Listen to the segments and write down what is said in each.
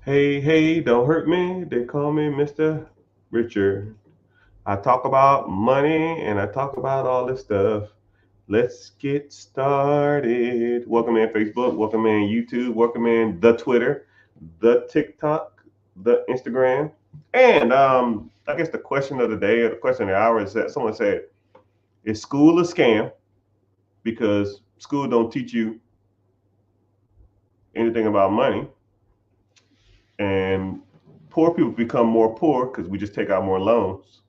Hey, hey, don't hurt me. They call me Mr. Richard. I talk about money and I talk about all this stuff. Let's get started. Welcome in Facebook, welcome in YouTube, welcome in the Twitter, the TikTok, the Instagram. And I guess the question of the day or the question of the hour is that someone said, is school a scam? Because school don't teach you anything about money. And poor people become more poor because we just take out more loans.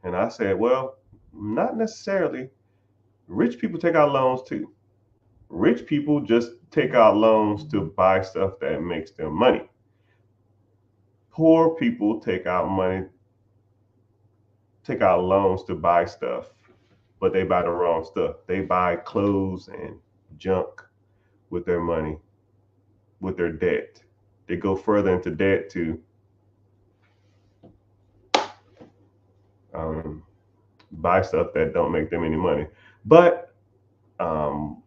And I said, well, not necessarily. Rich people take out loans too. Rich people just take out loans to buy stuff that makes them money. Poor people take out loans to buy stuff, but they buy the wrong stuff. They buy clothes and junk with their money, with their debt. They go further into debt to um, buy stuff that don't make them any money. But um,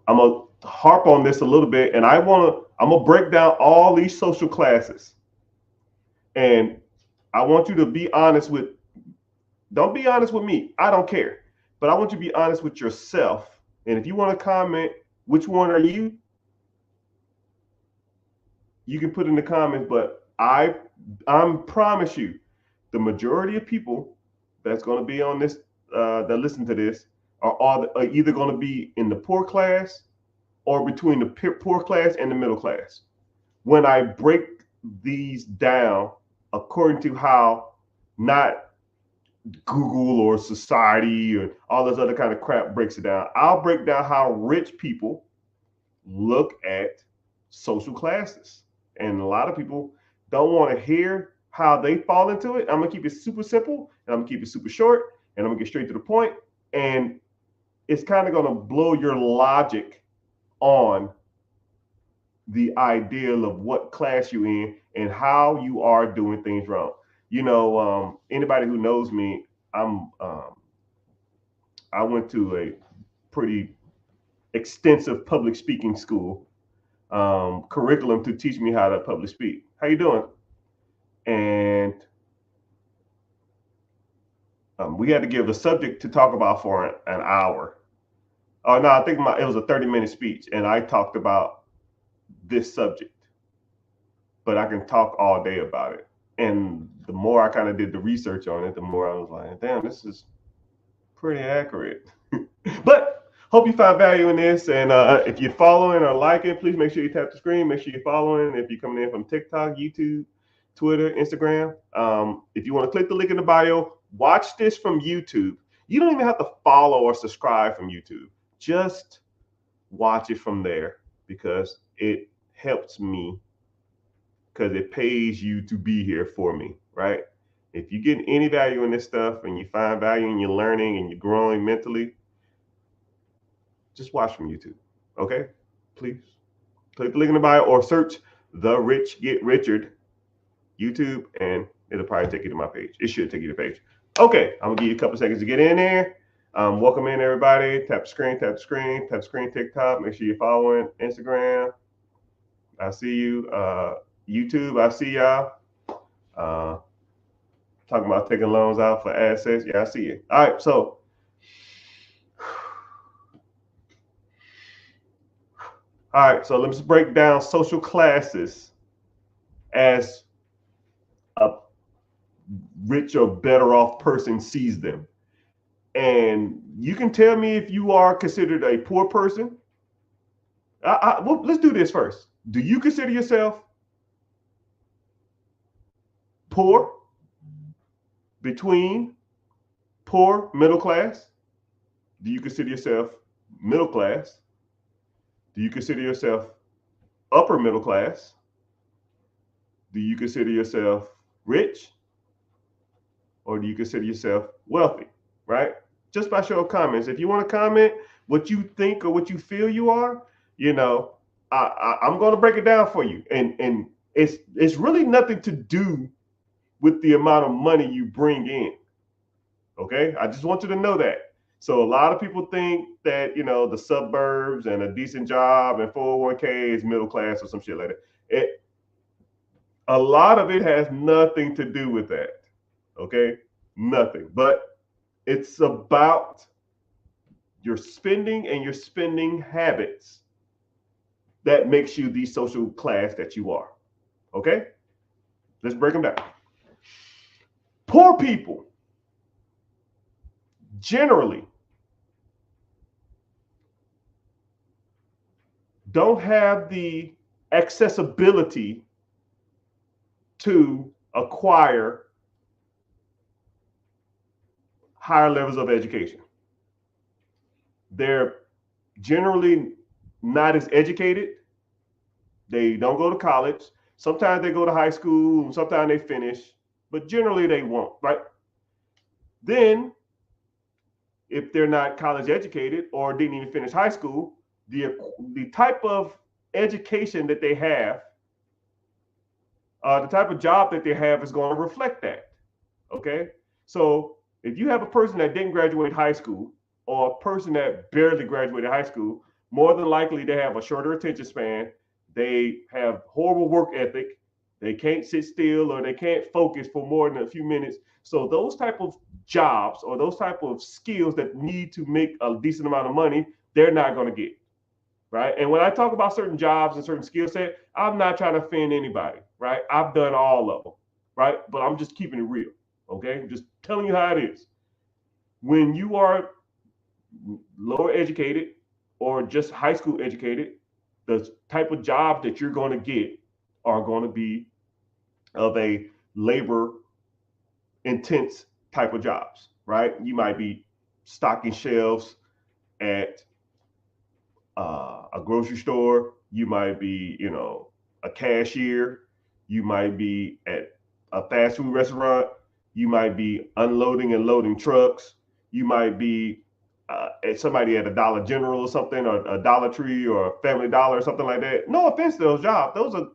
I'm gonna harp on this a little bit, and I'm gonna break down all these social classes, and I want you to be honest with. Don't be honest with me. I don't care, but I want you to be honest with yourself. And if you want to comment, which one are you? You can put in the comments. But I promise you, the majority of people that's going to be on this, that listen to this, are either going to be in the poor class or between the poor class and the middle class. When I break these down according to how not Google or society or all this other kind of crap breaks it down, I'll break down how rich people look at social classes. And a lot of people don't want to hear how they fall into it. I'm gonna keep it super simple and I'm gonna keep it super short and I'm gonna get straight to the point. And it's kind of gonna blow your logic on the ideal of what class you in and how you are doing things wrong. Anybody who knows me, I went to a pretty extensive public speaking school curriculum to teach me how to public speak. How you doing? And we had to give the subject to talk about for an hour. Oh no, I think it was a 30-minute speech, and I talked about this subject, but I can talk all day about it. And the more I kind of did the research on it, the more I was like, damn, this is pretty accurate. But hope you find value in this. And if you're following or liking, please make sure you tap the screen. Make sure you're following. If you're coming in from TikTok, YouTube, Twitter, Instagram, if you want to click the link in the bio, watch this from YouTube. You don't even have to follow or subscribe from YouTube. Just watch it from there because it helps me because it pays you to be here for me, right? If you get any value in this stuff and you find value in your learning and you're growing mentally, just watch from YouTube. Okay? Please. Click the link in the bio or search The Rich Get Richard YouTube and it'll probably take you to my page. It should take you to the page. Okay, I'm gonna give you a couple seconds to get in there. Welcome in everybody. Tap the screen, tap the screen, tap the screen, TikTok. Make sure you're following Instagram. I see you. YouTube, I see y'all. Uh, Talking about taking loans out for assets. Yeah, I see you. All right, so let's break down social classes as a rich or better off person sees them. And you can tell me if you are considered a poor person. Well, let's do this first. Do you consider yourself poor, between, poor, middle class? Do you consider yourself middle class? Do you consider yourself upper middle class? Do you consider yourself rich? Or do you consider yourself wealthy? Right? Just by show of comments. If you want to comment what you think or what you feel you are, you know, I'm going to break it down for you. And it's really nothing to do with the amount of money you bring in. Okay, I just want you to know that. So a lot of people think that the suburbs and a decent job and 401k is middle class or some shit like that. A lot of it has nothing to do with that. Okay? Nothing. But it's about your spending and your spending habits that makes you the social class that you are. Okay? Let's break them down. Poor people generally don't have the accessibility to acquire higher levels of education. They're generally not as educated. They don't go to college. Sometimes they go to high school, sometimes they finish, but generally they won't, right? Then, if they're not college educated or didn't even finish high school, the type of education that they have, the type of job that they have is going to reflect that. Okay? So if you have a person that didn't graduate high school or a person that barely graduated high school, more than likely they have a shorter attention span. They have horrible work ethic. They can't sit still or they can't focus for more than a few minutes. So those type of jobs or those type of skills that need to make a decent amount of money, they're not going to get. Right. And when I talk about certain jobs and certain skill set, I'm not trying to offend anybody. Right. I've done all of them. Right. But I'm just keeping it real. Okay. I'm just telling you how it is. When you are lower educated or just high school educated, the type of job that you're going to get are going to be of a labor intense type of jobs, right? You might be stocking shelves at a grocery store. You might be, a cashier. You might be at a fast food restaurant. You might be unloading and loading trucks. You might be at somebody at a Dollar General or something, or a Dollar Tree or a Family Dollar or something like that. No offense to those jobs. Those are,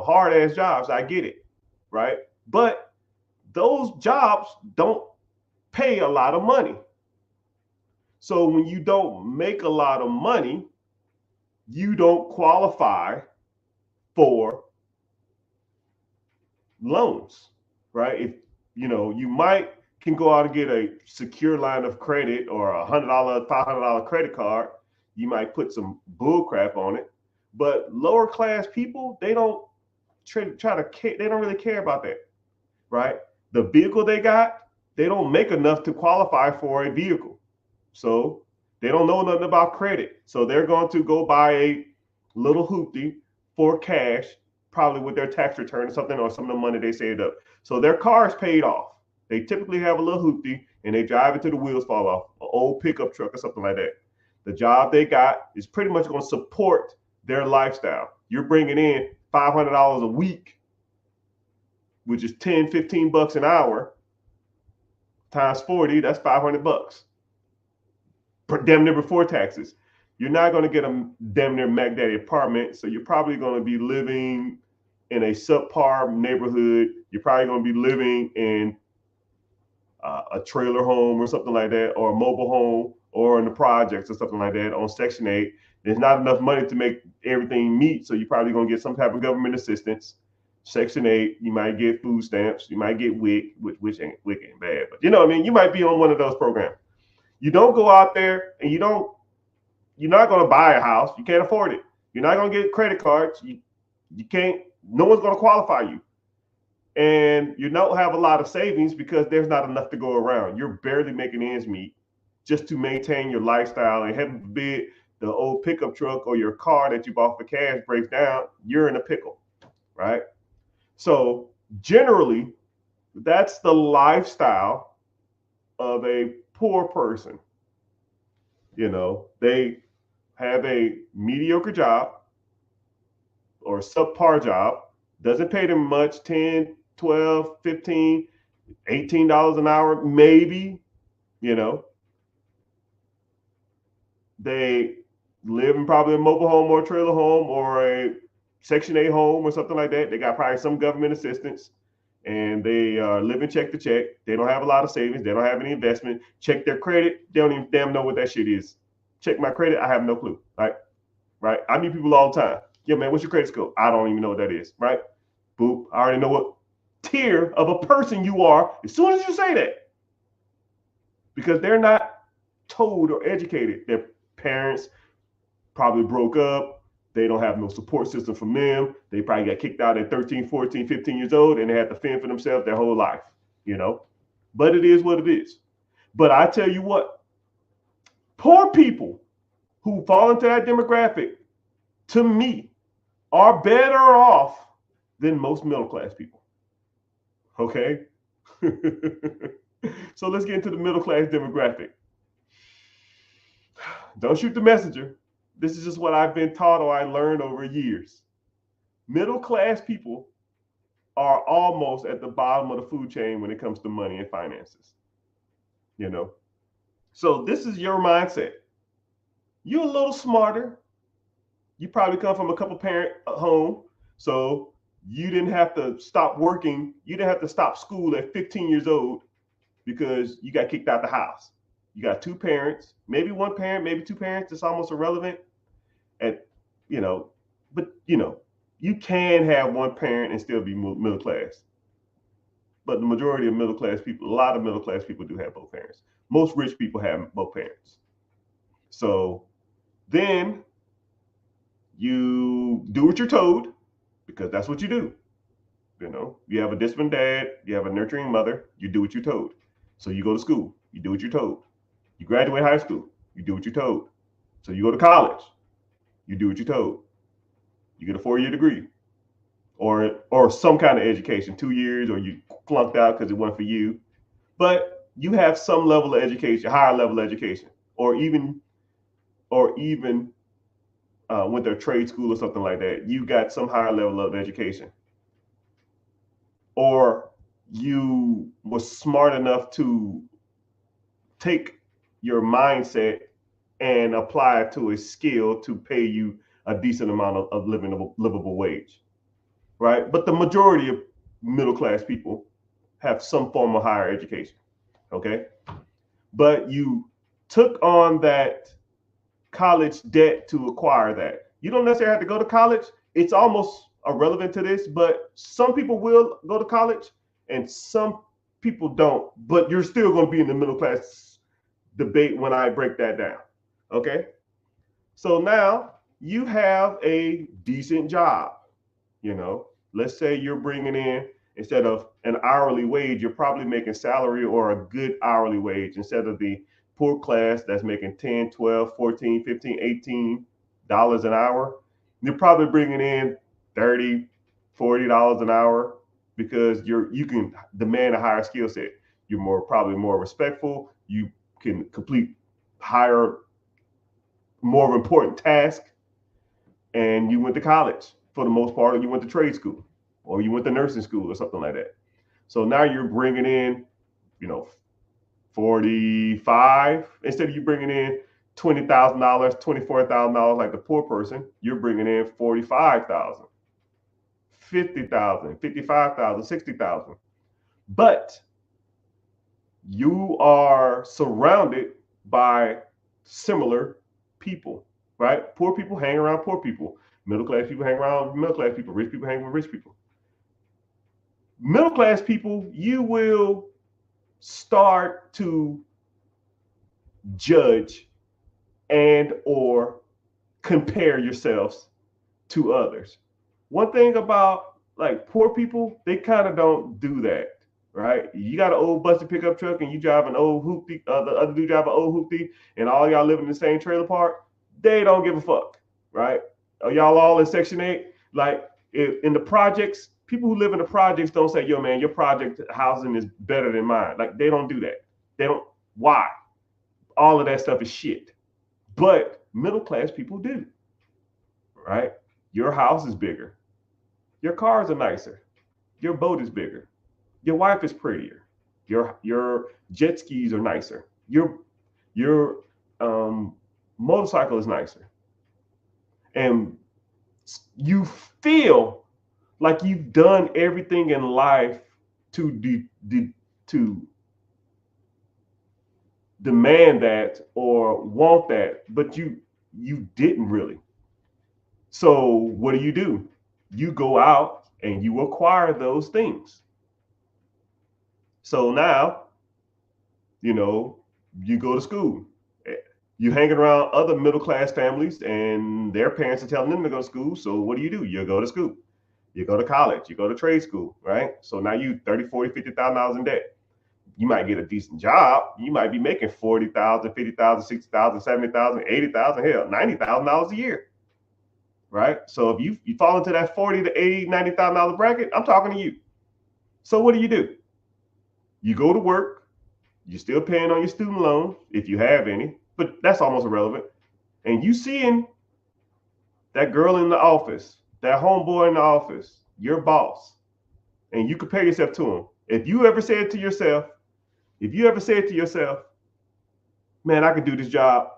hard ass jobs. I get it, right? But those jobs don't pay a lot of money. So when you don't make a lot of money, you don't qualify for loans, right? If you might can go out and get a secure line of credit or $100, $500 credit card. You might put some bull crap on it, but lower class people, they don't they don't really care about that, right? The vehicle they got, they don't make enough to qualify for a vehicle. So they don't know nothing about credit. So they're going to go buy a little hoopty for cash, probably with their tax return or something, or some of the money they saved up. So their car is paid off. They typically have a little hoopty and they drive it till the wheels fall off, an old pickup truck or something like that. The job they got is pretty much going to support their lifestyle. You're bringing in $500 a week, which is 10, 15 bucks an hour, times 40, that's 500 bucks. Damn near before taxes. You're not going to get a damn near Mac Daddy apartment, so you're probably going to be living in a subpar neighborhood. You're probably going to be living in a trailer home or something like that, or a mobile home, or in the projects or something like that on Section 8. There's not enough money to make everything meet, so you're probably going to get some type of government assistance. Section 8, you might get food stamps, you might get WIC, which ain't bad, but you might be on one of those programs. You don't go out there and you're not going to buy a house. You can't afford it. You're not going to get credit cards. You can't, no one's going to qualify you. And you don't have a lot of savings because there's not enough to go around. You're barely making ends meet just to maintain your lifestyle. And heaven forbid the old pickup truck or your car that you bought for cash breaks down, you're in a pickle, right? So generally, that's the lifestyle of a poor person. They have a mediocre job or subpar job, doesn't pay them much, 10, 12, 15, $18 an hour, maybe. They live in probably a mobile home or a trailer home or a Section 8 home or something like that. They got probably some government assistance and they are living check to check. They don't have a lot of savings. They don't have any investment. Check their credit. They don't even damn know what that shit is. Check my credit. I have no clue. Right? I meet people all the time. Yeah, man, what's your credit score? I don't even know what that is. Right? Boop. I already know what tier of a person you are as soon as you say that. Because they're not told or educated. Their parents probably broke up. They don't have no support system from them. They probably got kicked out at 13, 14, 15 years old, and they had to fend for themselves their whole life, you know? But it is what it is. But I tell you what, poor people who fall into that demographic, to me, are better off than most middle class people. Okay? So let's get into the middle class demographic. Don't shoot the messenger. This is just what I've been taught or I learned over years. Middle class people are almost at the bottom of the food chain when it comes to money and finances. You know? So this is your mindset. You're a little smarter. You probably come from a couple parent home. So you didn't have to stop working. You didn't have to stop school at 15 years old because you got kicked out the house. You got two parents, maybe one parent, maybe two parents. It's almost irrelevant. And, you know, but, you know, you can have one parent and still be middle class. But the majority of middle class people, a lot of middle class people do have both parents. Most rich people have both parents. So then you do what you're told because that's what you do. You know, you have a disciplined dad, you have a nurturing mother, you do what you're told. So you go to school, you do what you're told. You graduate high school, you do what you're told. So you go to college, you do what you're told. You get a 4-year degree or some kind of education, 2 years, or you flunked out because it wasn't for you. But you have some level of education, higher level of education, or even went to a trade school or something like that. You got some higher level of education. Or you were smart enough to take your mindset and apply it to a skill to pay you a decent amount of livable wage, right? But the majority of middle class people have some form of higher education, okay? But you took on that college debt to acquire that. You don't necessarily have to go to college. It's almost irrelevant to this, but some people will go to college and some people don't, but you're still going to be in the middle class debate when I break that down. Okay. So now you have a decent job. You know, let's say you're bringing in, instead of an hourly wage, you're probably making salary or a good hourly wage instead of the poor class that's making 10, 12, 14, 15, $18 an hour. You're probably bringing in $30, $40 an hour because you can demand a higher skill set. You're probably more respectful. You can complete higher, more important tasks. And you went to college for the most part, or you went to trade school, or you went to nursing school or something like that. So now you're bringing in, you know, 45, instead of you bringing in $20,000, $24,000 like the poor person, you're bringing in 45,000, 50,000, 55,000, 60,000. But you are surrounded by similar people, right? Poor people hang around poor people. Middle class people hang around middle class people. Rich people hang with rich people. Middle class people, you will start to judge and or compare yourselves to others. One thing about like poor people, they kind of don't do that, right? You got an old busted pickup truck and you drive an old hoopty, the other dude drive an old hoopty, and all y'all live in the same trailer park. They don't give a fuck, right? Are y'all all in Section 8? Like in the projects, people who live in the projects don't say, yo, man, your project housing is better than mine. Like they don't do that. They don't. Why? All of that stuff is shit. But middle class people do, right? Your house is bigger. Your cars are nicer. Your boat is bigger. Your wife is prettier. Your jet skis are nicer. Your motorcycle is nicer. And you feel like you've done everything in life to demand that or want that, but you didn't really. So what do? You go out and you acquire those things. So now, you know, you go to school. You hanging around other middle class families, and their parents are telling them to go to school. So what do? You go to school. You go to college. You go to trade school, right? So now you 30, 40, $50,000 in debt. You might get a decent job. You might be making 40,000, 50,000, 60,000, 70,000, 80,000, hell, $90,000 a year, right? So if you fall into that 40 to 80, $90,000 bracket, I'm talking to you. So what do? You go to work. You're still paying on your student loan if you have any, but that's almost irrelevant. And you seeing that girl in the office, that homeboy in the office, your boss, and you compare yourself to him. If you ever say it to yourself, man, I could do this job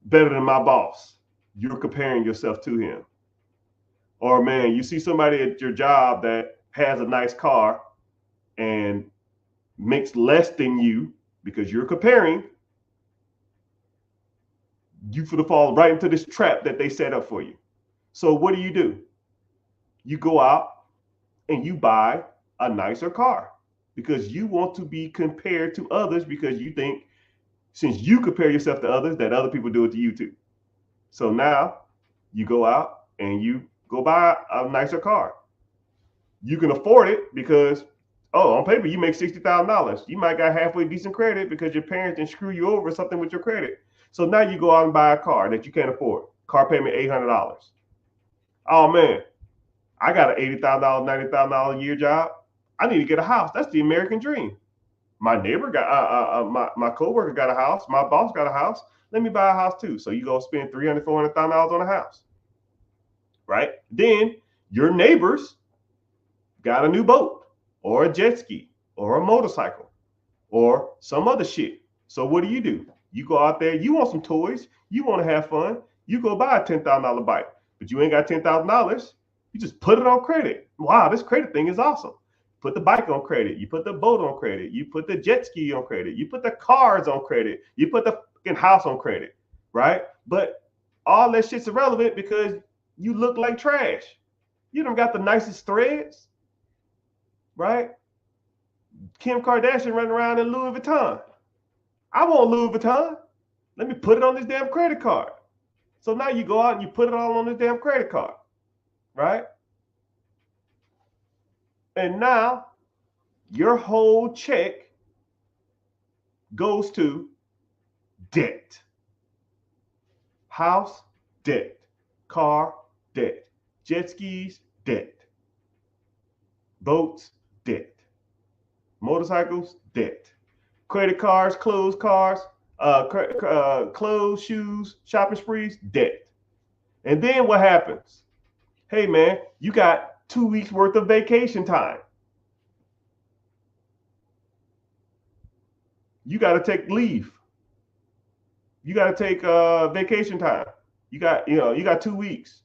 better than my boss, you're comparing yourself to him. Or man, you see somebody at your job that has a nice car and makes less than you because you're comparing, you for the fall right into this trap that they set up for you. So what do? You go out and you buy a nicer car because you want to be compared to others, because you think since you compare yourself to others that other people do it to you too. So now you go out and you go buy a nicer car. You can afford it because, on paper you make $60,000. You might got halfway decent credit because your parents didn't screw you over something with your credit. So now you go out and buy a car that you can't afford. Car payment $800. Oh man, I got an $80,000, $90,000 a year job. I need to get a house. That's the American dream. My neighbor got my coworker got a house. My boss got a house. Let me buy a house too. So you go spend $300,000, $400,000 on a house, right? Then your neighbors got a new boat or a jet ski or a motorcycle or some other shit. So what do? You go out there. You want some toys. You want to have fun. You go buy a $10,000 bike, but you ain't got $10,000. You just put it on credit. Wow, this credit thing is awesome. Put the bike on credit. You put the boat on credit. You put the jet ski on credit. You put the cars on credit. You put the fucking house on credit, right? But all that shit's irrelevant because you look like trash. You don't got the nicest threads, right? Kim Kardashian running around in Louis Vuitton. I want Louis Vuitton. Let me put it on this damn credit card. So now you go out and you put it all on this damn credit card, right? And now your whole check goes to debt. House, debt. Car, debt. Jet skis, debt. Boats, debt. Motorcycles, debt. Credit cards, clothes, clothes, shoes, shopping sprees, debt. And then what happens? Hey man, you got 2 weeks worth of vacation time. You got to take leave. You got to take vacation time. You got 2 weeks.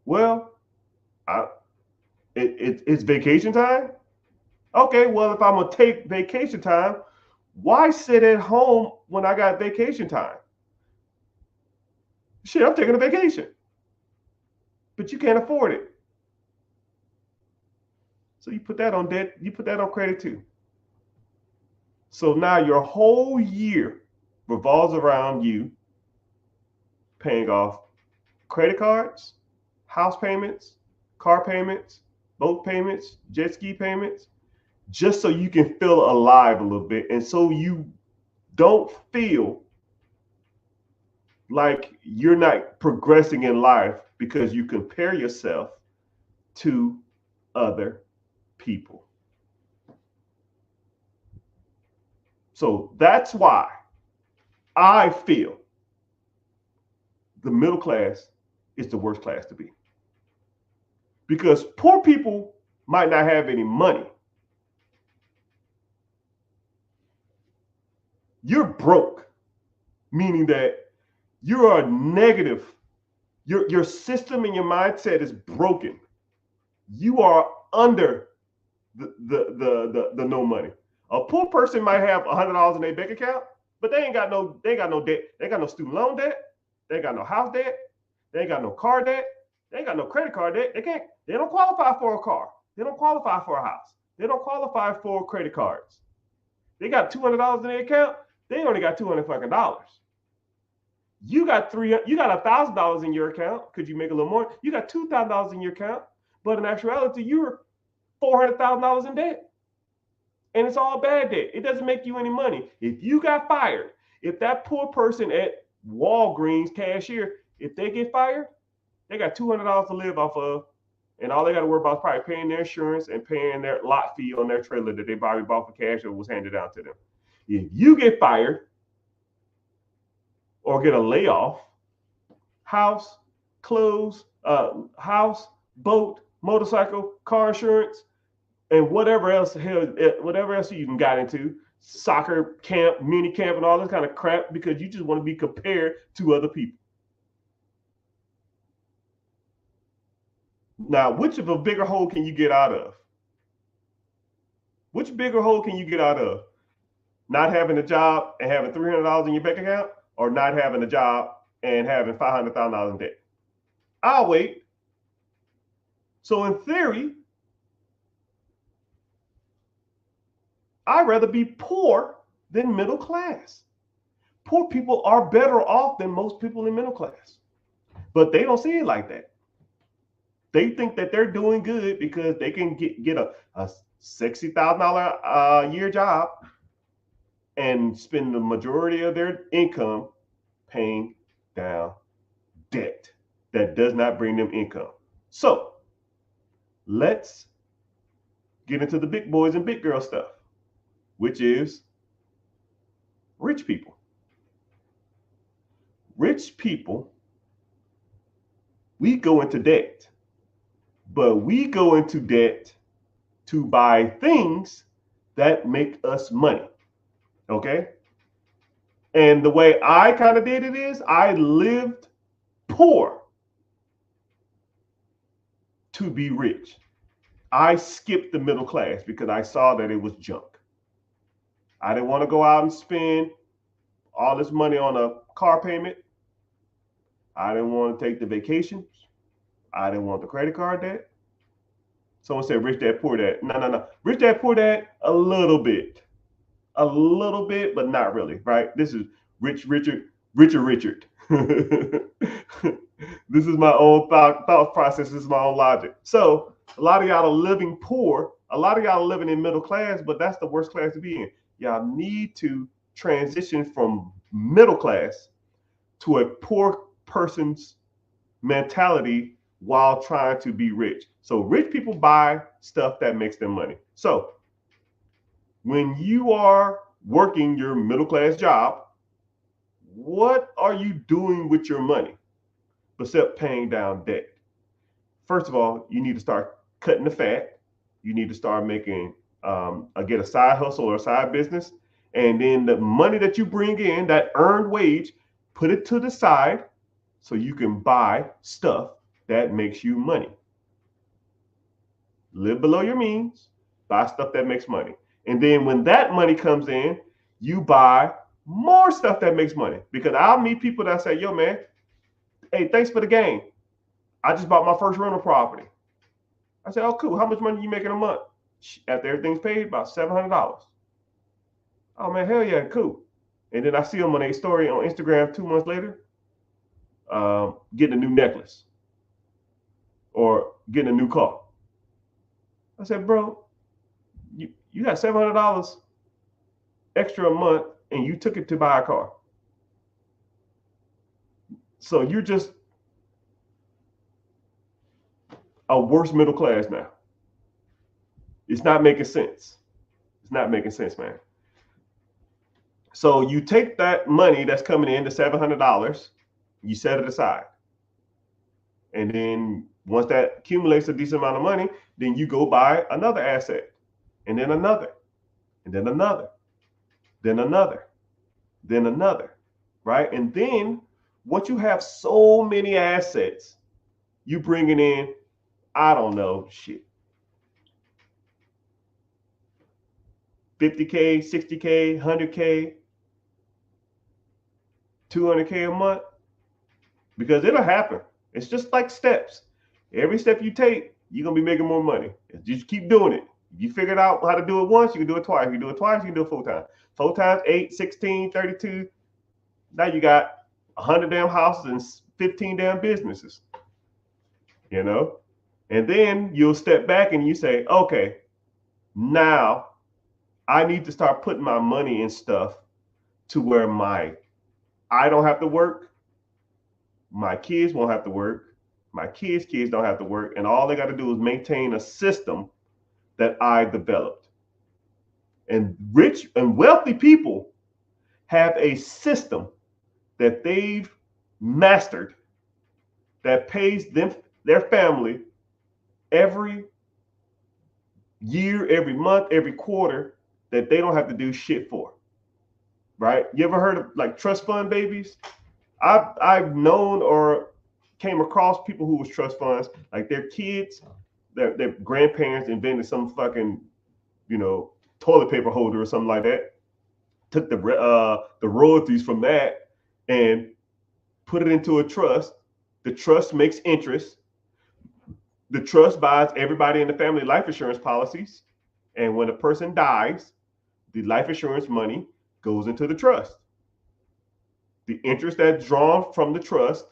Well, it's vacation time. Okay, well, if I'm gonna take vacation time, why sit at home when I got vacation time? Shit, I'm taking a vacation, but you can't afford it. So you put that on debt. You put that on credit too. So now your whole year revolves around you paying off credit cards, house payments, car payments, boat payments, jet ski payments, just so you can feel alive a little bit. And so you don't feel like you're not progressing in life because you compare yourself to other people. So that's why I feel the middle class is the worst class to be. Because poor people might not have any money. You're broke, meaning that you are negative. Your system and your mindset is broken. You are under the no money. A poor person might have $100 in their bank account, but they ain't got no debt. They ain't got no student loan debt. They ain't got no house debt. They ain't got no car debt. They ain't got no credit card debt. They They don't qualify for a car. They don't qualify for a house. They don't qualify for credit cards. They got $200 in their account. They only got $200 fucking dollars. You got $1,000 in your account. Could you make a little more? You got $2,000 in your account, but in actuality, you're $400,000 in debt. And it's all bad debt. It doesn't make you any money. If you got fired, if that poor person at Walgreens cashier, if they get fired, they got $200 to live off of, and all they got to worry about is probably paying their insurance and paying their lot fee on their trailer that they probably bought for cash or was handed down to them. If you get fired or get a layoff, house, clothes, house, boat, motorcycle, car insurance, and whatever else you can got into, soccer camp, mini camp, and all this kind of crap, because you just want to be compared to other people. Now, which of a bigger hole can you get out of? Which bigger hole can you get out of? Not having a job and having $300 in your bank account, or not having a job and having $500,000 in debt? I'll wait. So in theory, I'd rather be poor than middle class. Poor people are better off than most people in middle class, but they don't see it like that. They think that they're doing good because they can get a $60,000 a year job and spend the majority of their income paying down debt that does not bring them income. So let's get into the big boys and big girl stuff, which is rich people. Rich people, we go into debt, but we go into debt to buy things that make us money. Okay? And the way I kind of did it is I lived poor to be rich. I skipped the middle class because I saw that it was junk. I didn't want to go out and spend all this money on a car payment. I didn't want to take the vacations. I didn't want the credit card debt. Someone said rich dad, poor dad. No. Rich dad, poor dad, a little bit, but not really, right? This is Richard. This is my own thought process. This is my own logic. So a lot of y'all are living poor. A lot of y'all are living in middle class, but that's the worst class to be in. Y'all need to transition from middle class to a poor person's mentality while trying to be rich. So rich people buy stuff that makes them money. So when you are working your middle class job, what are you doing with your money except paying down debt? First of all, you need to start cutting the fat. You need to start making get a side hustle or a side business, and then the money that you bring in, that earned wage, put it to the side so you can buy stuff that makes you money. Live below your means, buy stuff that makes money. And then when that money comes in, you buy more stuff that makes money. Because I'll meet people that say, yo, man, hey, thanks for the game. I just bought my first rental property. I said, oh, cool. How much money are you making a month? After everything's paid, about $700. Oh, man, hell yeah, cool. And then I see them on a story on Instagram 2 months later, getting a new necklace or getting a new car. I said, bro, you got $700 extra a month and you took it to buy a car. So you're just a worse middle class now. It's not making sense. It's not making sense, man. So you take that money that's coming in, the $700, you set it aside. And then once that accumulates a decent amount of money, then you go buy another asset, and then another, and then another, then another, then another, right? And then once you have so many assets, you bringing in, I don't know, shit, 50K, 60K, 100K, 200K a month, because it'll happen. It's just like steps. Every step you take, you're gonna be making more money. Just keep doing it. You figured out how to do it once, you can do it twice. You do it twice, you can do it 4 times. 4 times 8, 16, 32. Now you got 100 damn houses and 15 damn businesses. You know? And then you'll step back and you say, okay, now I need to start putting my money in stuff to where I don't have to work, my kids won't have to work, my kids' kids don't have to work, and all they got to do is maintain a system that I developed. And rich and wealthy people have a system that they've mastered that pays them, their family, every year, every month, every quarter, that they don't have to do shit for. Right? You ever heard of like trust fund babies? I've known or came across people who was trust funds, like their kids, their grandparents invented some fucking, toilet paper holder or something like that. Took the royalties from that and put it into a trust. The trust makes interest. The trust buys everybody in the family life insurance policies. And when a person dies, the life insurance money goes into the trust. The interest that's drawn from the trust,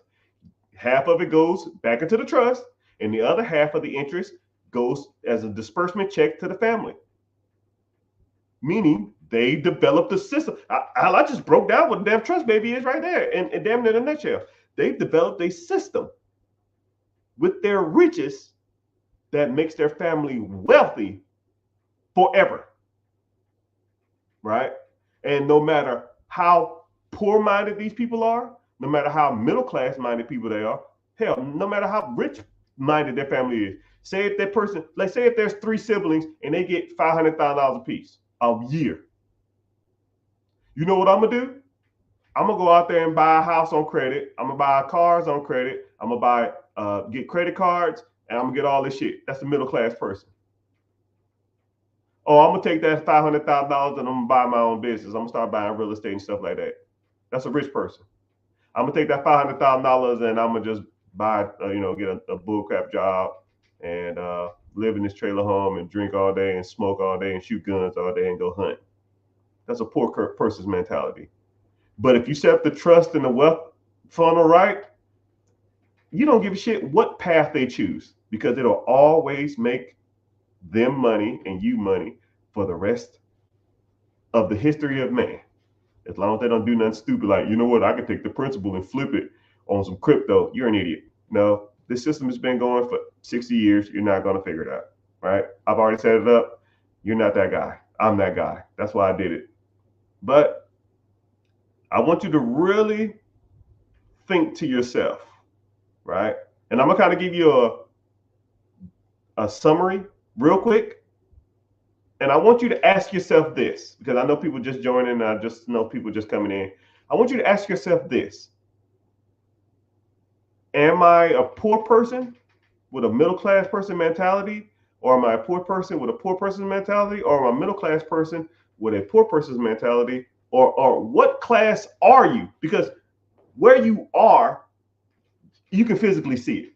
half of it goes back into the trust, and the other half of the interest goes as a disbursement check to the family. Meaning they developed a system. I just broke down what a damn trust baby is right there, and damn it in a nutshell. They've developed a system with their riches that makes their family wealthy forever. Right? And no matter how poor-minded these people are, no matter how middle-class minded people they are, hell, no matter how rich-minded their family is. Say if that person, let's say if there's 3 siblings and they get $500,000 a piece a year. You know what I'm gonna do? I'm gonna go out there and buy a house on credit. I'm gonna buy cars on credit. I'm gonna get credit cards, and I'm gonna get all this shit. That's the middle-class person. Oh, I'm gonna take that $500,000 and I'm gonna buy my own business. I'm gonna start buying real estate and stuff like that. That's a rich person. I'm gonna take that $500,000 and I'm gonna just buy, get a bullcrap job and live in this trailer home and drink all day and smoke all day and shoot guns all day and go hunt. That's a poor person's mentality. But if you set up the trust and the wealth funnel right, you don't give a shit what path they choose, because it'll always make them money and you money for the rest of the history of man. As long as they don't do nothing stupid like, you know what, I can take the principal and flip it on some crypto. You're an idiot. No, this system has been going for 60 years. You're not going to figure it out. Right? I've already set it up. You're not that guy. I'm that guy. That's why I did it. But I want you to really think to yourself, right? And I'm going to kind of give you a summary real quick. And I want you to ask yourself this, because I know people just joining, I just know people just coming in. I want you to ask yourself this. Am I a poor person with a middle-class person mentality? Or am I a poor person with a poor person's mentality? Or am I a middle-class person with a poor person's mentality? Or what class are you? Because where you are, you can physically see it.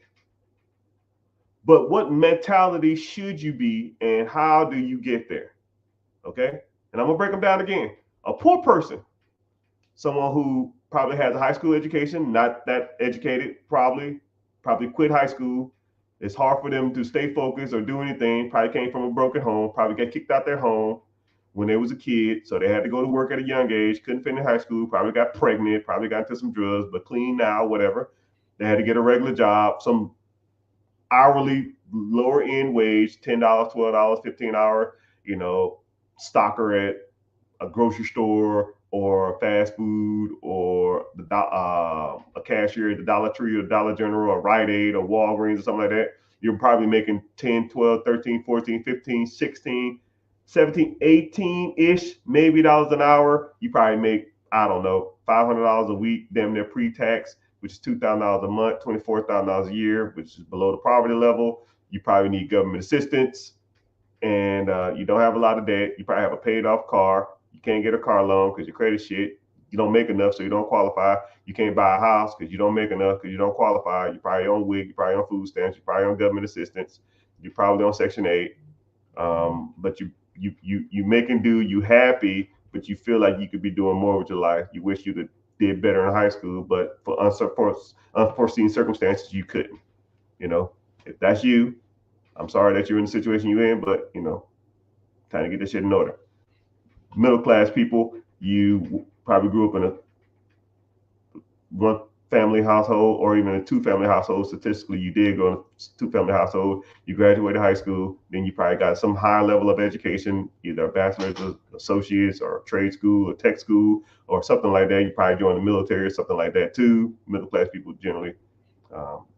But what mentality should you be, and how do you get there? Okay? And I'm going to break them down again. A poor person, someone who probably has a high school education, not that educated, probably quit high school. It's hard for them to stay focused or do anything. Probably came from a broken home, probably got kicked out their home when they was a kid. So they had to go to work at a young age, couldn't finish high school, probably got pregnant, probably got into some drugs, but clean now, whatever. They had to get a regular job, some hourly lower end wage, $10, $12, $15 hour, stocker at a grocery store or fast food or a cashier at the Dollar Tree or Dollar General or Rite Aid or Walgreens or something like that. You're probably making 10, 12, 13, 14, 15, 16, 17, 18-ish, maybe dollars an hour. You probably make, I don't know, $500 a week, damn near pre-tax, which is $2,000 a month, $24,000 a year, which is below the poverty level. You probably need government assistance, and you don't have a lot of debt. You probably have a paid off car. You can't get a car loan because your credit shit. You don't make enough, so you don't qualify. You can't buy a house because you don't make enough because you don't qualify. You probably on WIC, you probably on food stamps, you probably on government assistance. You're probably on Section 8, but you making do, you happy, but you feel like you could be doing more with your life. You wish you did better in high school, but for unforeseen circumstances, you couldn't. You know, if that's you, I'm sorry that you're in the situation you're in, but time to get this shit in order. Middle class people, you probably grew up in a one family household or even a two family household. Statistically, you did go in a two family household. You graduated high school, then you probably got some higher level of education, either a bachelor's, associates, or trade school or tech school or something like that. You probably joined the military or something like that too. Middle class people generally,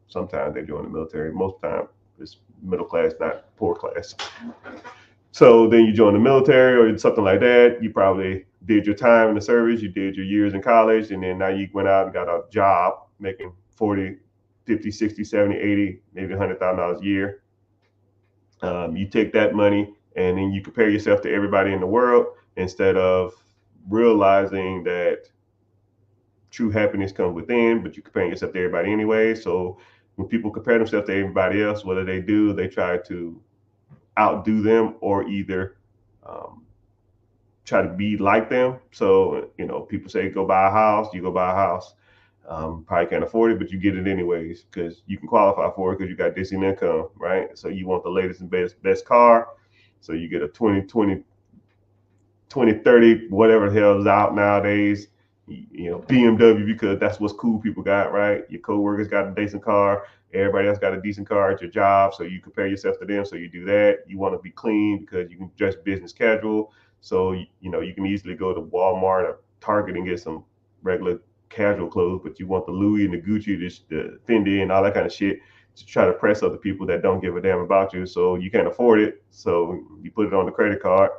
sometimes they join the military. Most of the time, it's middle class, not poor class. So then you join the military or something like that. You probably did your time in the service. You did your years in college. And then now you went out and got a job making 40, 50, 60, 70, 80, maybe $100,000 a year. You take that money and then you compare yourself to everybody in the world instead of realizing that true happiness comes within, but you're comparing yourself to everybody anyway. So when people compare themselves to everybody else, what do? They try to outdo them or either try to be like them. So, people say go buy a house, you go buy a house. Probably can't afford it, but you get it anyways because you can qualify for it because you got decent income, right? So you want the latest and best car. So you get a 2030, whatever the hell is out nowadays, BMW, because that's what's cool people got, right? Your coworkers got a decent car. Everybody else got a decent car at your job. So you compare yourself to them. So you do that. You want to be clean because you can dress business casual. So, you can easily go to Walmart or Target and get some regular casual clothes, but you want the Louis and the Gucci, the Fendi and all that kind of shit to try to press other people that don't give a damn about you. So you can't afford it. So you put it on the credit card.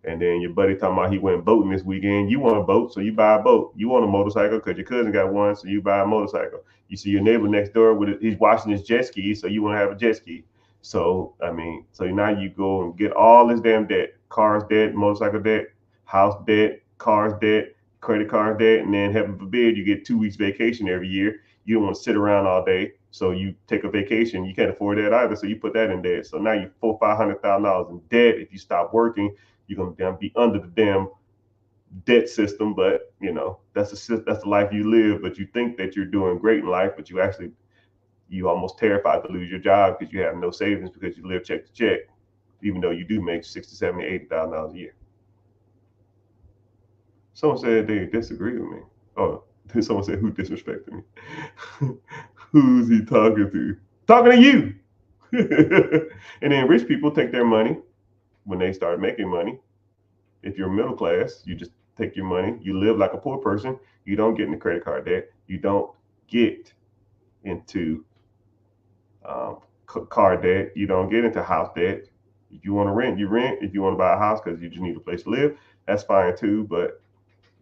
And then your buddy talking about he went boating this weekend. You want a boat, so you buy a boat. You want a motorcycle because your cousin got one, so you buy a motorcycle. You see your neighbor next door he's washing his jet ski, so you want to have a jet ski. So so now you go and get all this damn debt: cars debt, motorcycle debt, house debt, cars debt, credit card debt, and then heaven forbid you get 2 weeks vacation every year. You don't want to sit around all day, so you take a vacation. You can't afford that either, so you put that in debt. So now you're $400,000-$500,000 in debt if you stop working. You're gonna be under the damn debt system, but that's the life you live. But you think that you're doing great in life, but you almost terrified to lose your job because you have no savings because you live check to check, even though you do make $60,000, $70,000, $80,000 a year. Someone said they disagree with me. Oh, someone said who disrespected me? Who's he talking to? Talking to you. And then rich people take their money when they start making money. If you're middle class, you just take your money. You live like a poor person. You don't get into credit card debt. You don't get into car debt. You don't get into house debt. If you want to rent, you rent. If you want to buy a house because you just need a place to live, that's fine too. But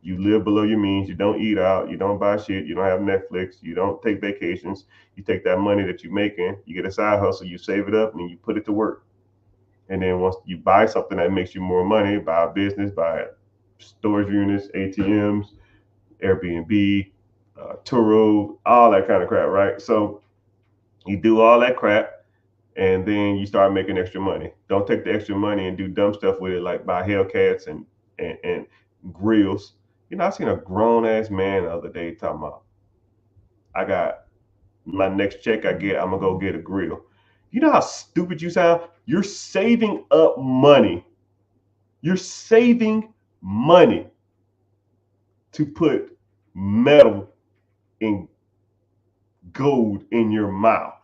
you live below your means. You don't eat out. You don't buy shit. You don't have Netflix. You don't take vacations. You take that money that you're making, you get a side hustle, you save it up, and then you put it to work. And then once you buy something that makes you more money, buy a business, buy storage units, ATMs, Airbnb, Turo, all that kind of crap, right? So you do all that crap, and then you start making extra money. Don't take the extra money and do dumb stuff with it, like buy Hellcats and grills. I seen a grown ass man the other day talking about, I got my next check I get, I'm gonna go get a grill. You know how stupid you sound? You're saving up money. You're saving money to put metal and gold in your mouth.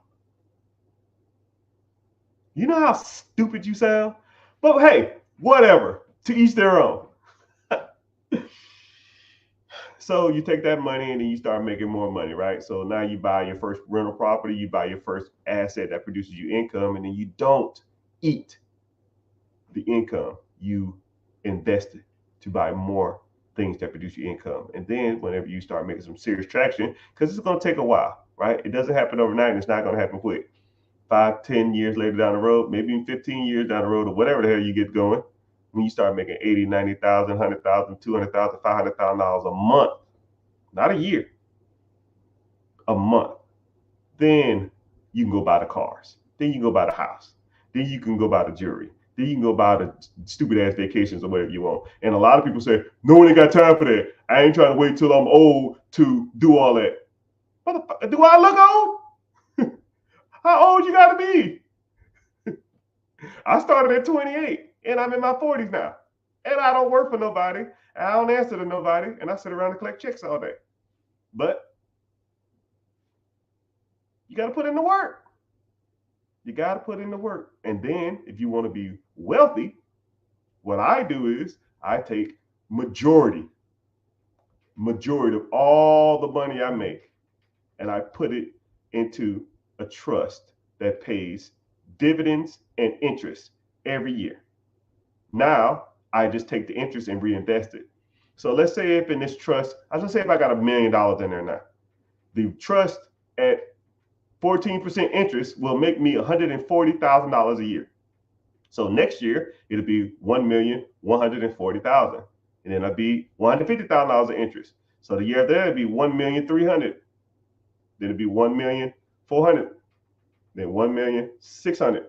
You know how stupid you sound? But hey, whatever. To each their own. So you take that money and then you start making more money, right? So now you buy your first rental property, you buy your first asset that produces you income, and then you don't eat the income. You invest it to buy more things that produce you income. And then whenever you start making some serious traction, because it's going to take a while, right? It doesn't happen overnight and it's not going to happen quick. 5, 10 years later down the road, maybe even 15 years down the road, or whatever the hell you get going, when you start making 80, 90,000, 100,000, 200,000, $500,000 a month, not a year, a month, then you can go buy the cars. Then you can go buy the house. then you can go buy the jewelry. Then you can go buy the stupid ass vacations or whatever you want. And a lot of people say, no one ain't got time for that. I ain't trying to wait till I'm old to do all that. Do I look old? How old you gotta be? I started at 28 and I'm in my 40s now. And I don't work for nobody. I don't answer to nobody. And I sit around and collect checks all day. But you got to put in the work. You got to put in the work. And then if you want to be wealthy, what I do is I take majority of all the money I make and I put it into a trust that pays dividends and interest every year. Now I just take the interest and reinvest it. So let's say if in this trust, let's say if I got $1 million in there now, the trust at 14% interest will make me $140,000 a year. So next year it'll be $1,140,000, and then it'll be $150,000 of interest. So the year after that it'll be $1,300,000. Then it'll be $1,400,000. Then $1,600,000.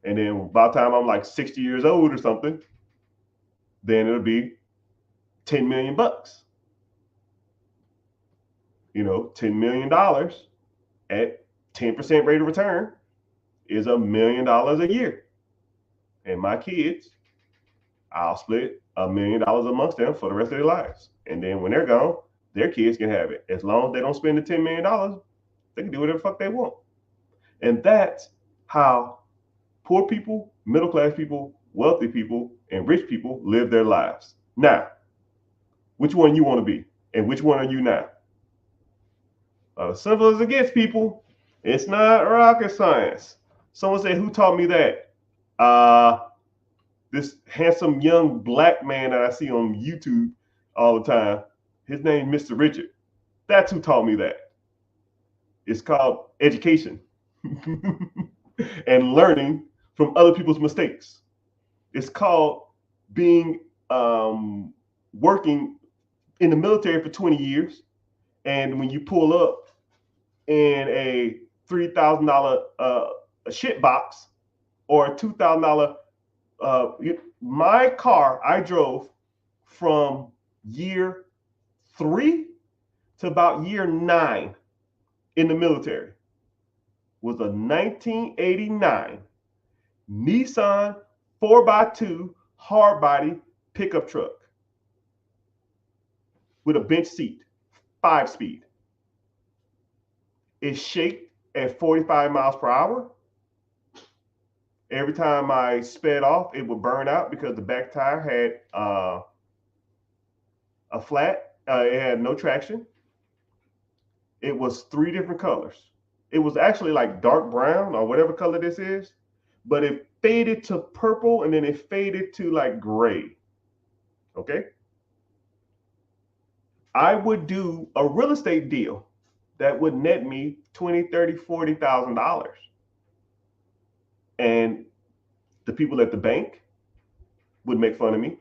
And then by the time I'm like 60 years old or something, then it'll be $10 million. You know, $10 million at 10% rate of return is $1 million a year. And my kids, I'll split $1 million amongst them for the rest of their lives. And then when they're gone, their kids can have it. As long as they don't spend the $10 million, they can do whatever the fuck they want. And that's how poor people, middle class people, wealthy people, and rich people live their lives. Now, which one you want to be? And which one are you now? Simple as it gets, people. It's not rocket science. Someone said, who taught me that? This handsome young black man that I see on YouTube all the time. His name is Mr. Richard. That's who taught me that. It's called education and learning from other people's mistakes. It's called being working in the military for 20 years. And when you pull up in a $3,000 shit box or a $2,000, my car I drove from year 3 to about year 9 in the military was a 1989 Nissan 4x2 hardbody pickup truck with a bench seat, 5-speed. It shaked at 45 miles per hour. Every time I sped off, it would burn out because the back tire had a flat. It had no traction. It was 3 different colors. It was actually like dark brown or whatever color this is, but it faded to purple and then it faded to like gray. Okay. I would do a real estate deal that would net me $20,000, $30,000, $40,000. And the people at the bank would make fun of me.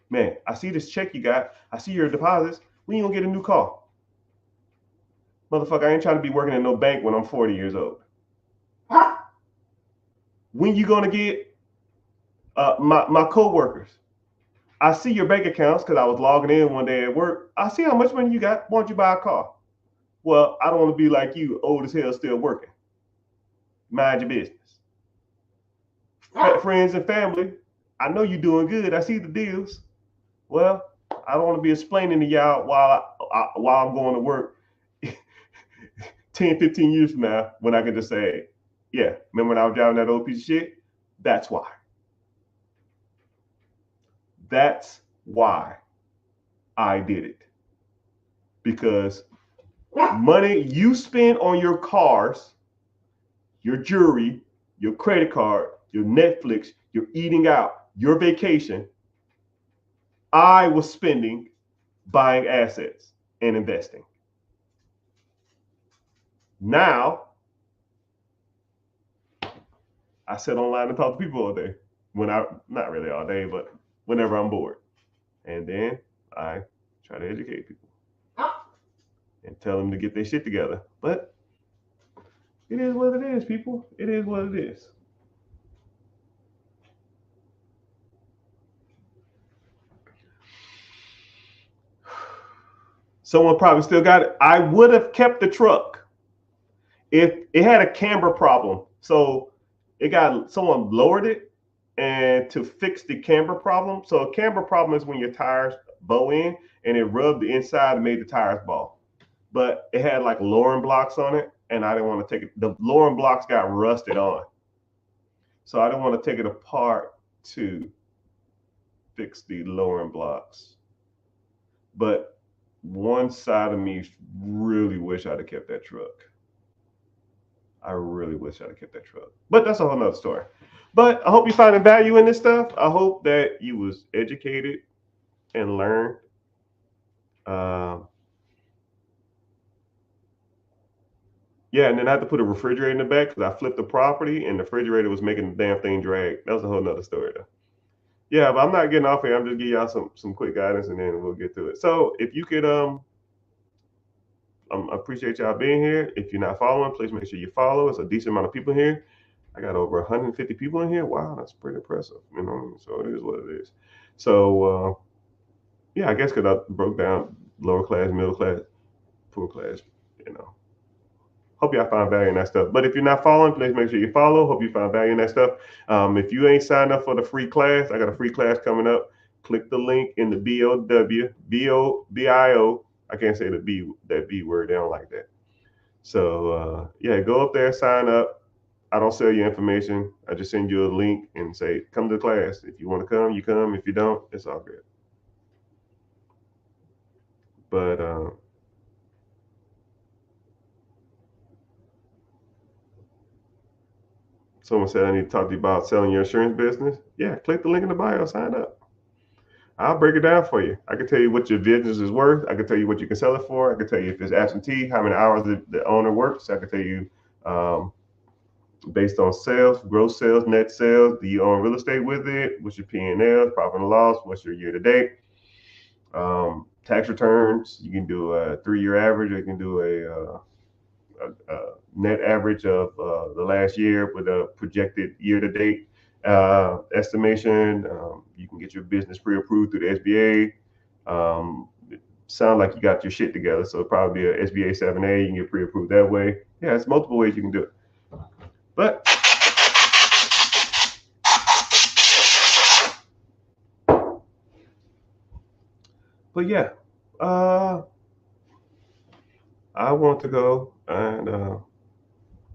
Man, I see this check you got. I see your deposits. When you gonna get a new car? Motherfucker, I ain't trying to be working in no bank when I'm 40 years old. When you gonna get my co-workers? I see your bank accounts because I was logging in one day at work. I see how much money you got. Why don't you buy a car? Well, I don't want to be like you, old as hell, still working. Mind your business. Friends and family, I know you're doing good. I see the deals. Well, I don't want to be explaining to y'all while I'm going to work 10, 15 years from now when I can just say, yeah, remember when I was driving that old piece of shit? That's why. That's why I did it. Because money you spend on your cars, your jewelry, your credit card, your Netflix, your eating out, your vacation, I was spending buying assets and investing. Now, I sit online and talk to people all day. Not really all day, but whenever I'm bored. And then I try to educate people and tell them to get their shit together. But it is what it is, people. It is what it is. Someone probably still got it. I would have kept the truck if it had a camber problem. So it got someone lowered it and to fix the camber problem. So a camber problem is when your tires bow in and it rubbed the inside and made the tires ball. But it had like lowering blocks on it, and I didn't want to take it. The lowering blocks got rusted on, so I didn't want to take it apart to fix the lowering blocks. But one side of me really wish I'd have kept that truck. I really wish I'd have kept that truck. But that's a whole nother story. But I hope you finding value in this stuff. I hope that you was educated and learned. Um, yeah, and then I had to put a refrigerator in the back because I flipped the property and the refrigerator was making the damn thing drag. That was a whole nother story though. Yeah, but I'm not getting off here. I'm just giving y'all some quick guidance and then we'll get to it. So if you could I appreciate y'all being here. If you're not following, please make sure you follow. It's a decent amount of people here. I got over 150 people in here. Wow, that's pretty impressive. You know, so it is what it is. So yeah, I guess because I broke down lower class, middle class, poor class, you know. Hope y'all find value in that stuff. But if you're not following, please make sure you follow. Hope you find value in that stuff. If you ain't signed up for the free class, I got a free class coming up. Click the link in the BO I can't say that B word. They don't like that. So yeah, go up there, sign up. I don't sell you information. I just send you a link and say, come to the class. If you want to come, you come. If you don't, it's all good. But someone said I need to talk to you about selling your insurance business. Yeah, click the link in the bio, sign up. I'll break it down for you. I can tell you what your business is worth. I can tell you what you can sell it for. I can tell you if it's absentee, how many hours the owner works. I can tell you um, based on sales, gross sales, net sales. Do you own real estate with it? What's your P&L, profit and loss? What's your year to date? Tax returns. You can do a 3-year average. Or you can do a net average of the last year with a projected year to date estimation. You can get your business pre-approved through the SBA. Sound like you got your shit together, so probably be a SBA 7A. You can get pre-approved that way. Yeah, it's multiple ways you can do it. But yeah, I want to go and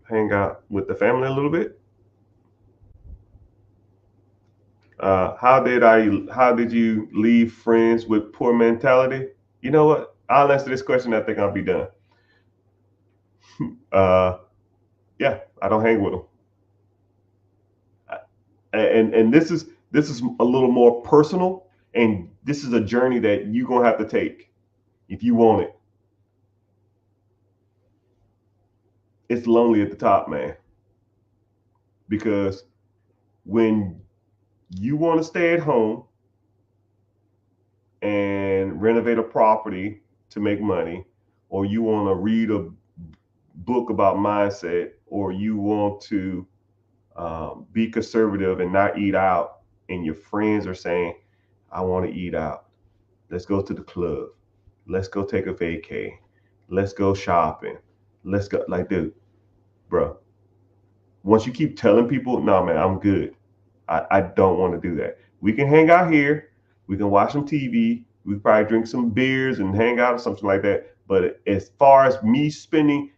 hang out with the family a little bit. How did you leave friends with poor mentality? You know what? I'll answer this question. I think I'll be done. Yeah, I don't hang with them. And this is a little more personal, and this is a journey that you're gonna have to take if you want it. It's lonely at the top, man, because when you want to stay at home and renovate a property to make money, or you want to read a book about mindset, or you want to be conservative and not eat out, and your friends are saying, I want to eat out. Let's go to the club. Let's go take a vacay. Let's go shopping. Let's go. Like, dude, bro, once you keep telling people, no, man, I'm good. I don't want to do that. We can hang out here. We can watch some TV. We can probably drink some beers and hang out or something like that. But as far as me spending,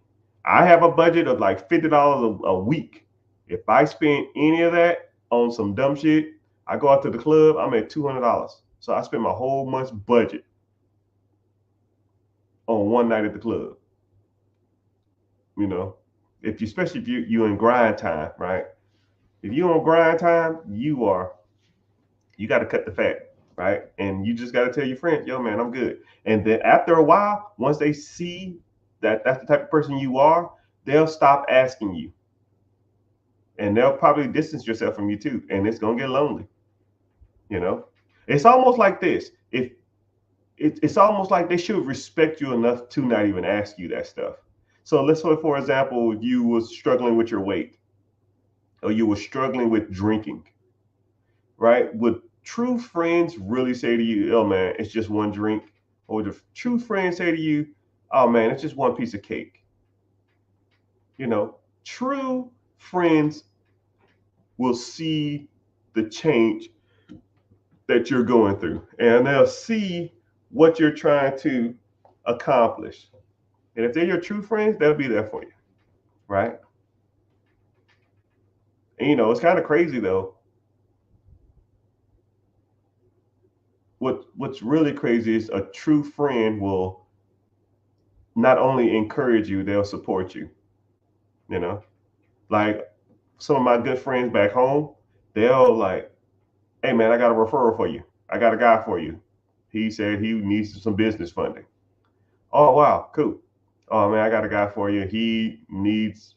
I have a budget of like $50 a week. If I spend any of that on some dumb shit, I go out to the club, I'm at $200. So I spend my whole month's budget on one night at the club. You know, if you especially if you in grind time, right? If you on grind time, you got to cut the fat, right? And you just got to tell your friends, yo, man, I'm good. And then after a while, once they see that that's the type of person you are, they'll stop asking you, and they'll probably distance yourself from you too, and it's gonna get lonely. You know, it's almost like this. If it's almost like they should respect you enough to not even ask you that stuff. So let's say, for example, you was struggling with your weight, or you were struggling with drinking, right? Would true friends really say to you, oh man, it's just one drink? Or would your true friend say to you, oh man, it's just one piece of cake? You know, true friends will see the change that you're going through, and they'll see what you're trying to accomplish. And if they're your true friends, they'll be there for you, right? And you know, it's kind of crazy though. What's really crazy is a true friend will not only encourage you, they'll support you. You know, like some of my good friends back home, they'll like, hey man, I got a referral for you. I got a guy for you. He said he needs some business funding. Oh wow, cool. Oh man, I got a guy for you. He needs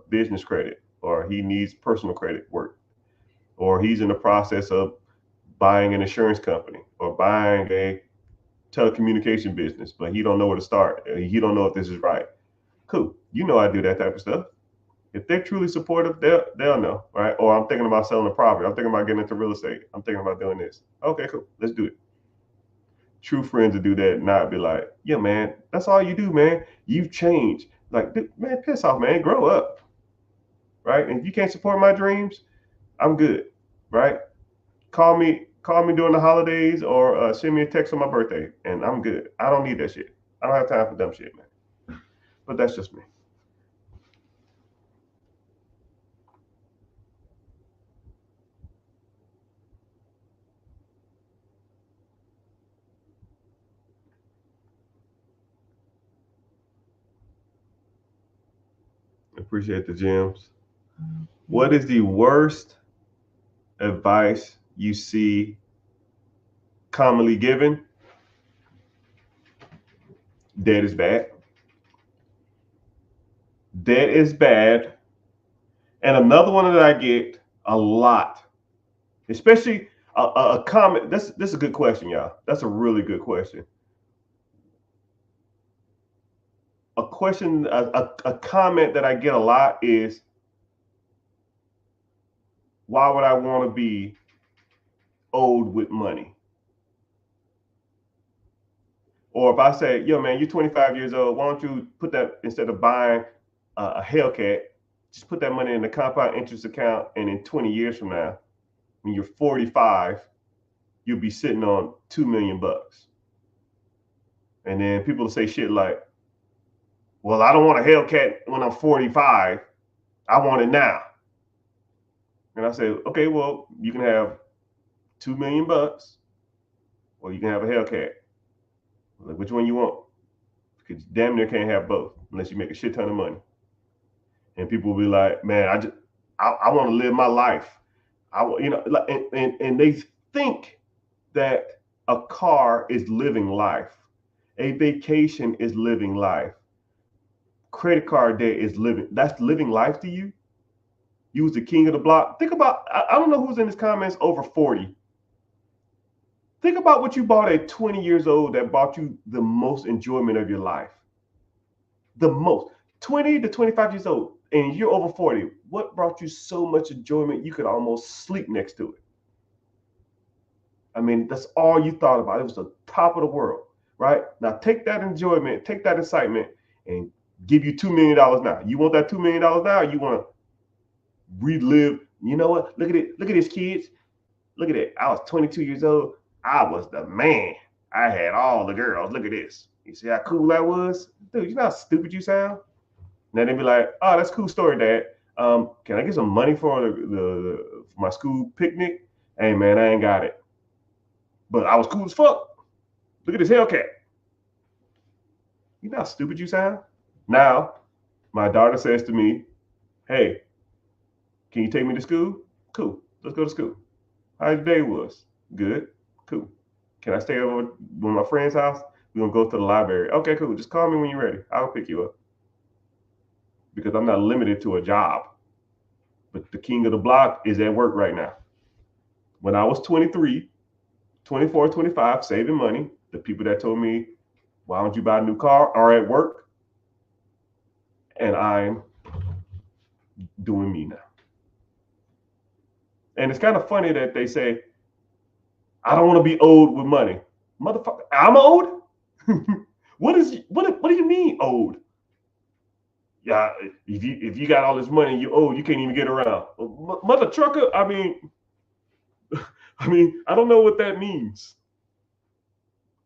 business credit, or he needs personal credit work, or he's in the process of buying an insurance company or buying a telecommunication business, but he don't know where to start. He don't know if this is right. Cool. You know I do that type of stuff. If they're truly supportive, they'll know, right? Or I'm thinking about selling a property. I'm thinking about getting into real estate. I'm thinking about doing this. Okay, cool. Let's do it. True friends to do that, not be like, yeah, man, that's all you do, man. You've changed. Like, man, piss off, man. Grow up, right? And if you can't support my dreams, I'm good, right? Call me during the holidays, or send me a text on my birthday, and I'm good. I don't need that shit. I don't have time for dumb shit, man. But that's just me. Appreciate the gems. What is the worst advice you see commonly given? Debt is bad. Debt is bad. And another one that I get a lot, especially a comment. This is a good question, y'all. That's a really good question. A comment that I get a lot is, why would I want to be owed with money? Or if I say, yo, man, you're 25 years old, why don't you put that, instead of buying a Hellcat, just put that money in the compound interest account, and in 20 years from now, when you're 45, you'll be sitting on $2 million. And then people will say shit like, well, I don't want a Hellcat when I'm 45. I want it now. And I say, okay, well, you can have $2 million, or you can have a Hellcat. Like, which one you want? Because damn near can't have both unless you make a shit ton of money. And people will be like, man, I want to live my life. And they think that a car is living life. A vacation is living life. Credit card debt is that's living life to you. You was the king of the block. Think about, I don't know who's in this comments over 40. Think about what you bought at 20 years old that brought you the most enjoyment of your life. The most. 20 to 25 years old, and you're over 40. What brought you so much enjoyment you could almost sleep next to it? I mean, that's all you thought about. It was the top of the world, right? Now take that enjoyment, take that excitement, and give you $2 million now. You want that $2 million now? You want to relive? You know what? Look at it. Look at this, kids. Look at it. I was 22 years old. I was the man. I had all the girls. Look at this. You see how cool that was? Dude, you know how stupid you sound? Then they'd be like, oh, that's a cool story, Dad. Can I get some money for for my school picnic? Hey, man, I ain't got it. But I was cool as fuck. Look at this Hellcat. You know how stupid you sound? Now, my daughter says to me, hey, can you take me to school? Cool. Let's go to school. How your day was? Good. Cool. Can I stay over with my friend's house? We're going to go to the library. Okay, cool. Just call me when you're ready. I'll pick you up. Because I'm not limited to a job. But the king of the block is at work right now. When I was 23, 24, 25, saving money, the people that told me, why don't you buy a new car, are at work. And I'm doing me now. And it's kind of funny that they say, I don't want to be owed with money. Motherfucker, I'm owed? What do you mean old? Yeah, if you got all this money, you old, you can't even get around. Mother trucker, I don't know what that means.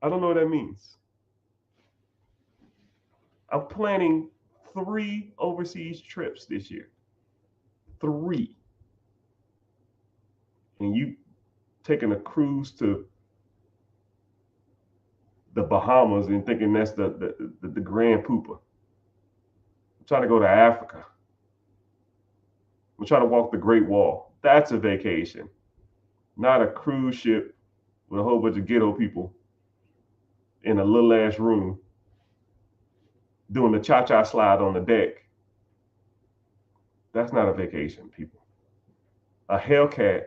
I don't know what that means. I'm planning 3 overseas trips this year. 3. And you taking a cruise to the Bahamas and thinking that's the grand pooper. I'm trying to go to Africa. I'm trying to walk the Great Wall. That's a vacation, not a cruise ship with a whole bunch of ghetto people in a little ass room doing the cha-cha slide on the deck. That's not a vacation, people. A Hellcat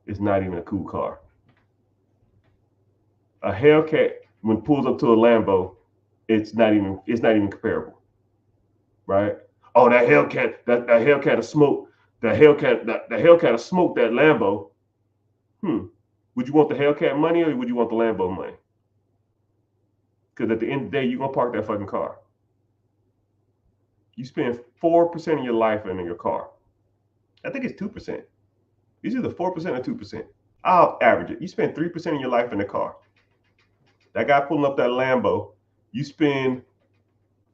is not even a cool car. A Hellcat, when it pulls up to a Lambo, it's not even comparable, right? Oh, that Hellcat, that Hellcat of smoke, the Hellcat of smoke that Lambo. Would you want the Hellcat money or would you want the Lambo money? Because at the end of the day, you're gonna park that fucking car. You spend 4% of your life in your car. I think it's 2%. It's either 4% or 2%. I'll average it. You spend 3% of your life in the car. That guy pulling up that Lambo, you spend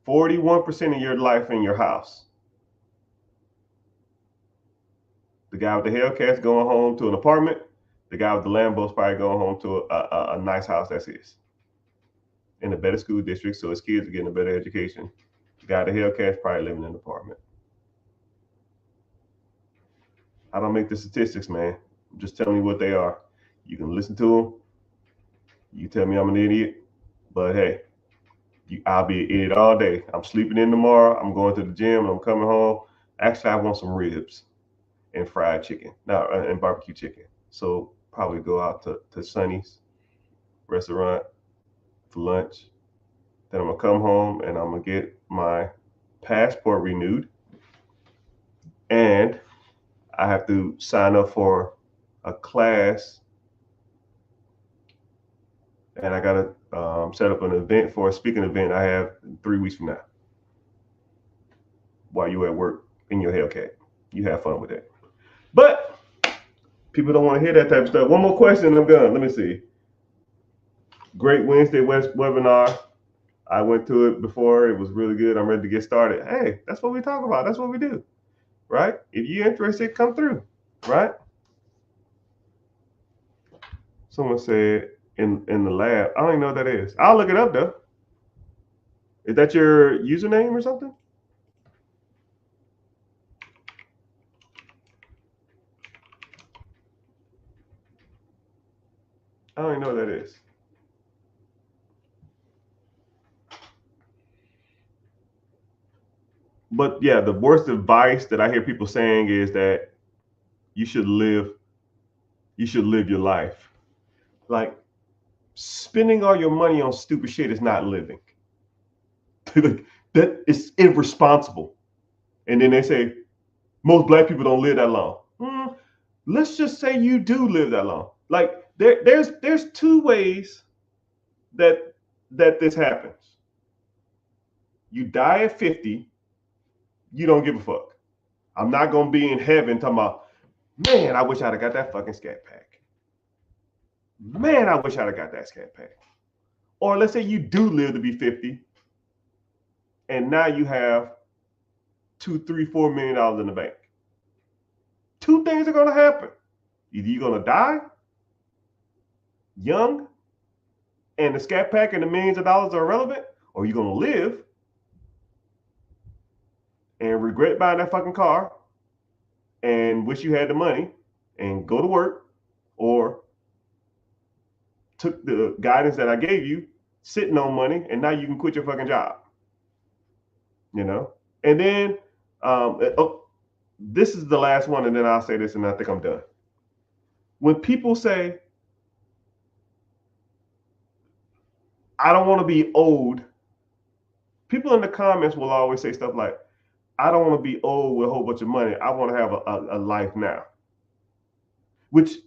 41% of your life in your house. The guy with the Hellcat's going home to an apartment. The guy with the Lambo's probably going home to a nice house that's his. In a better school district, so his kids are getting a better education. The guy with the Hellcat's probably living in an apartment. I don't make the statistics, man. I'm just telling you what they are. You can listen to them. You tell me I'm an idiot, but hey, I'll be an idiot all day. I'm sleeping in tomorrow. I'm going to the gym. I'm coming home. Actually, I want some ribs and fried chicken, and barbecue chicken. So probably go out to Sonny's restaurant for lunch. Then I'm gonna come home and I'm gonna get my passport renewed, and I have to sign up for a class, and I gotta set up an event for a speaking event I have 3 weeks from now. While you at work in your Hellcat, you have fun with that. But people don't want to hear that type of stuff. One more question and I'm done. Let me see. Great Wednesday webinar. I went to it before. It was really good. I'm ready to get started. Hey, that's what we talk about. That's what we do, right? If you're interested, come through, right? Someone said in the lab. I don't even know what that is. I'll look it up though. Is that your username or something? I don't even know what that is. But yeah, the worst advice that I hear people saying is that you should live your life. Like, spending all your money on stupid shit is not living. That is irresponsible. And then they say most black people don't live that long. Let's just say you do live that long. Like there's 2 ways that this happens. You die at 50, you don't give a fuck. I'm not gonna be in heaven talking about, man, I wish I'd have got that fucking Scat Pack. Man, I wish I'd have got that Scat Pack. Or let's say you do live to be 50, and now you have $2, $3, $4 million in the bank. 2 things are gonna happen. Either you're gonna die young, and the Scat Pack and the millions of dollars are irrelevant, or you're gonna live and regret buying that fucking car and wish you had the money and go to work, or took the guidance that I gave you, sitting on money, and now you can quit your fucking job. You know? And then this is the last one, and then I'll say this and I think I'm done. When people say, I don't want to be old, people in the comments will always say stuff like, I don't want to be old with a whole bunch of money. I want to have a life now. Which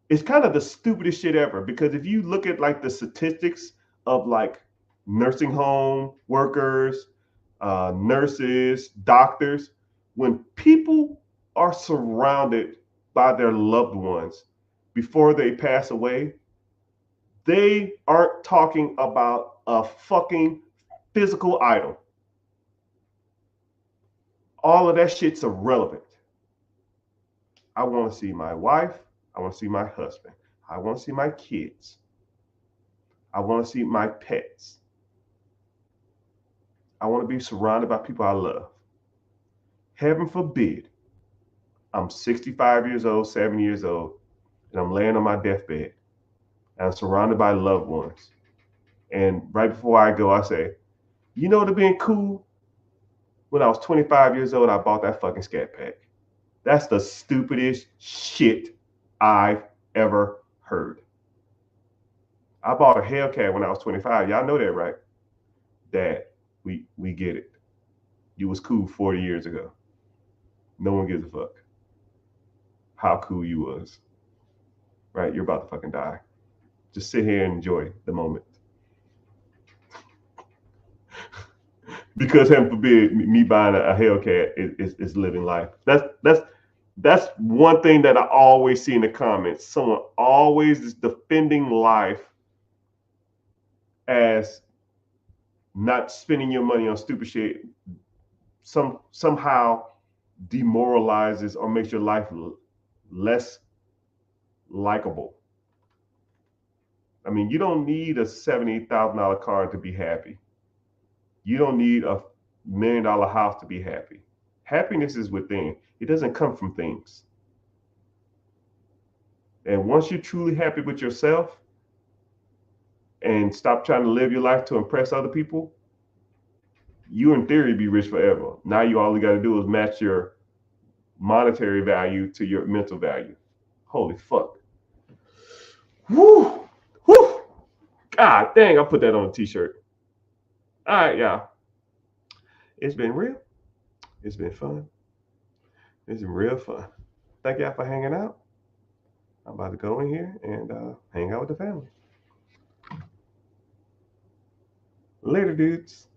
is kind of the stupidest shit ever, because if you look at like the statistics of like nursing home workers, nurses, doctors. When people are surrounded by their loved ones before they pass away, they aren't talking about a fucking physical item. All of that shit's irrelevant. I want to see my wife. I want to see my husband. I want to see my kids. I want to see my pets. I want to be surrounded by people I love. Heaven forbid, I'm 65 years old, 70 years old, and I'm laying on my deathbed, and I'm surrounded by loved ones. And right before I go, I say, you know what would have been cool? When I was 25 years old, I bought that fucking Scat Pack. That's the stupidest shit I've ever heard. I bought a Hellcat when I was 25. Y'all know that, right? Dad, we get it. You was cool 40 years ago. No one gives a fuck how cool you was. Right? You're about to fucking die. Just sit here and enjoy the moment. Because heaven forbid, me buying a Hellcat is living life. That's one thing that I always see in the comments. Someone always is defending life as not spending your money on stupid shit. Somehow demoralizes or makes your life less likable. I mean, you don't need a $70,000 car to be happy. You don't need a $1 million house to be happy. Happiness is within. It doesn't come from things. And once you're truly happy with yourself and stop trying to live your life to impress other people, you in theory be rich forever. Now you all you got to do is match your monetary value to your mental value. Holy fuck. Woo! Woo! God dang, I put that on a t-shirt. All right, y'all. It's been real. It's been fun. It's been real fun. Thank y'all for hanging out. I'm about to go in here and hang out with the family. Later, dudes.